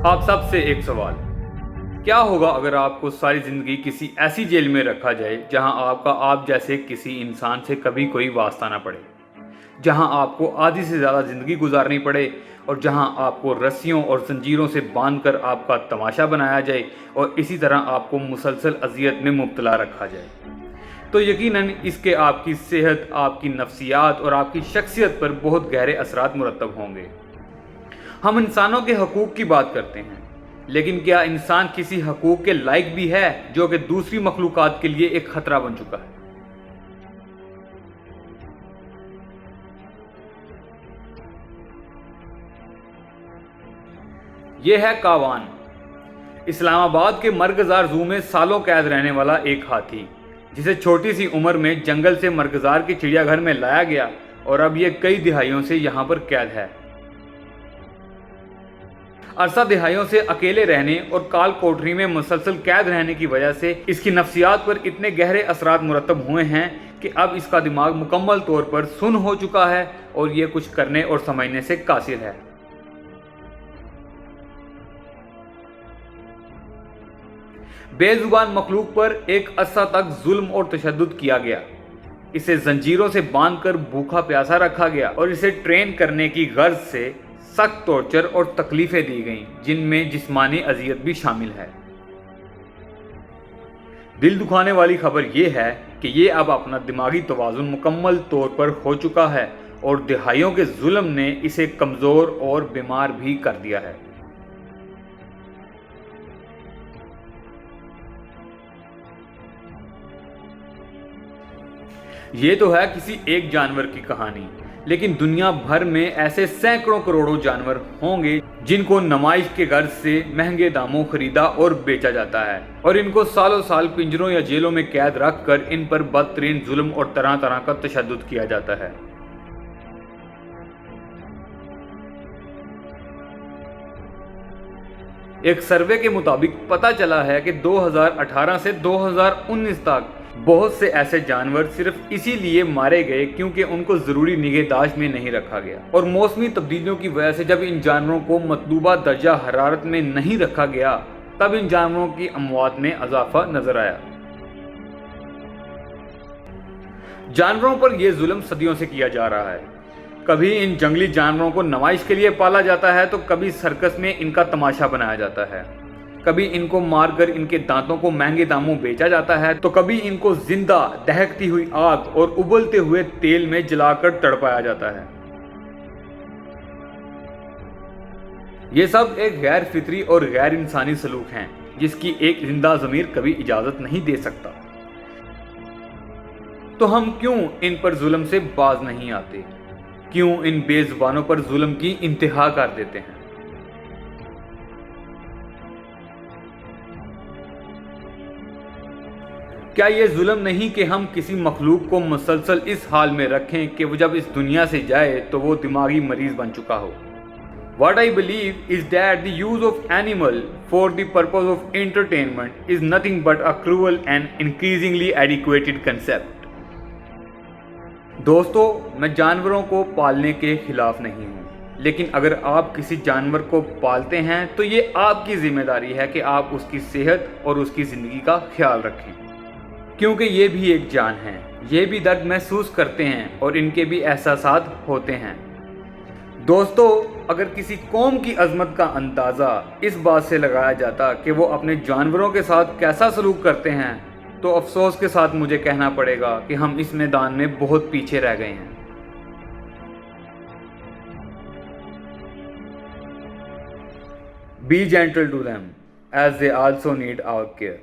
آپ سب سے ایک سوال، کیا ہوگا اگر آپ کو ساری زندگی کسی ایسی جیل میں رکھا جائے جہاں آپ جیسے کسی انسان سے کبھی کوئی واسطہ نہ پڑے، جہاں آپ کو آدھی سے زیادہ زندگی گزارنی پڑے اور جہاں آپ کو رسیوں اور زنجیروں سے باندھ کر آپ کا تماشا بنایا جائے اور اسی طرح آپ کو مسلسل اذیت میں مبتلا رکھا جائے؟ تو یقیناً اس کے آپ کی صحت، آپ کی نفسیات اور آپ کی شخصیت پر بہت گہرے اثرات مرتب ہوں گے۔ ہم انسانوں کے حقوق کی بات کرتے ہیں، لیکن کیا انسان کسی حقوق کے لائق بھی ہے جو کہ دوسری مخلوقات کے لیے ایک خطرہ بن چکا ہے؟ یہ ہے کاوان، اسلام آباد کے مرغزار زو میں سالوں قید رہنے والا ایک ہاتھی، جسے چھوٹی سی عمر میں جنگل سے مرغزار کے چڑیا گھر میں لایا گیا اور اب یہ کئی دہائیوں سے یہاں پر قید ہے۔ عرصہ دہائیوں سے اکیلے رہنے اور کال کوٹری میں مسلسل قید رہنے کی وجہ سے اس کی نفسیات پر اتنے گہرے اثرات مرتب ہوئے ہیں کہ اب اس کا دماغ مکمل طور پر سن ہو چکا ہے اور یہ کچھ کرنے اور سمجھنے سے قاصر ہے۔ بے زبان مخلوق پر ایک عرصہ تک ظلم اور تشدد کیا گیا، اسے زنجیروں سے باندھ کر بھوکا پیاسا رکھا گیا اور اسے ٹرین کرنے کی غرض سے سخت ٹارچر اور تکلیفیں دی گئیں، جن میں جسمانی اذیت بھی شامل ہے۔ دل دکھانے والی خبر یہ ہے کہ یہ اب اپنا دماغی توازن مکمل طور پر کھو چکا ہے اور دہائیوں کے ظلم نے اسے کمزور اور بیمار بھی کر دیا ہے۔ یہ تو ہے کسی ایک جانور کی کہانی، لیکن دنیا بھر میں ایسے سینکڑوں کروڑوں جانور ہوں گے جن کو نمائش کے غرض سے مہنگے داموں خریدا اور بیچا جاتا ہے، اور ان کو سالوں سال پنجروں یا جیلوں میں قید رکھ کر ان پر بدترین ظلم اور طرح طرح کا تشدد کیا جاتا ہے۔ ایک سروے کے مطابق پتہ چلا ہے کہ 2018 سے 2019 تک بہت سے ایسے جانور صرف اسی لیے مارے گئے کیونکہ ان کو ضروری نگہداشت میں نہیں رکھا گیا، اور موسمی تبدیلیوں کی وجہ سے جب ان جانوروں کو مطلوبہ درجہ حرارت میں نہیں رکھا گیا تب ان جانوروں کی اموات میں اضافہ نظر آیا۔ جانوروں پر یہ ظلم صدیوں سے کیا جا رہا ہے۔ کبھی ان جنگلی جانوروں کو نمائش کے لیے پالا جاتا ہے تو کبھی سرکس میں ان کا تماشا بنایا جاتا ہے، کبھی ان کو مار کر ان کے دانتوں کو مہنگے داموں بیچا جاتا ہے تو کبھی ان کو زندہ دہکتی ہوئی آگ اور ابلتے ہوئے تیل میں جلا کر تڑپایا جاتا ہے۔ یہ سب ایک غیر فطری اور غیر انسانی سلوک ہیں جس کی ایک زندہ ضمیر کبھی اجازت نہیں دے سکتا۔ تو ہم کیوں ان پر ظلم سے باز نہیں آتے؟ کیوں ان بے زبانوں پر ظلم کی انتہا کر دیتے ہیں؟ کیا یہ ظلم نہیں کہ ہم کسی مخلوق کو مسلسل اس حال میں رکھیں کہ وہ جب اس دنیا سے جائے تو وہ دماغی مریض بن چکا ہو؟ What I believe is that the use of animal for the purpose of entertainment is nothing but a cruel and increasingly adequated concept. دوستو، میں جانوروں کو پالنے کے خلاف نہیں ہوں، لیکن اگر آپ کسی جانور کو پالتے ہیں تو یہ آپ کی ذمہ داری ہے کہ آپ اس کی صحت اور اس کی زندگی کا خیال رکھیں، کیونکہ یہ بھی ایک جان ہے، یہ بھی درد محسوس کرتے ہیں اور ان کے بھی احساسات ہوتے ہیں۔ دوستو، اگر کسی قوم کی عظمت کا اندازہ اس بات سے لگایا جاتا کہ وہ اپنے جانوروں کے ساتھ کیسا سلوک کرتے ہیں تو افسوس کے ساتھ مجھے کہنا پڑے گا کہ ہم اس میدان میں بہت پیچھے رہ گئے ہیں۔ Be gentle to them, as they also need our care.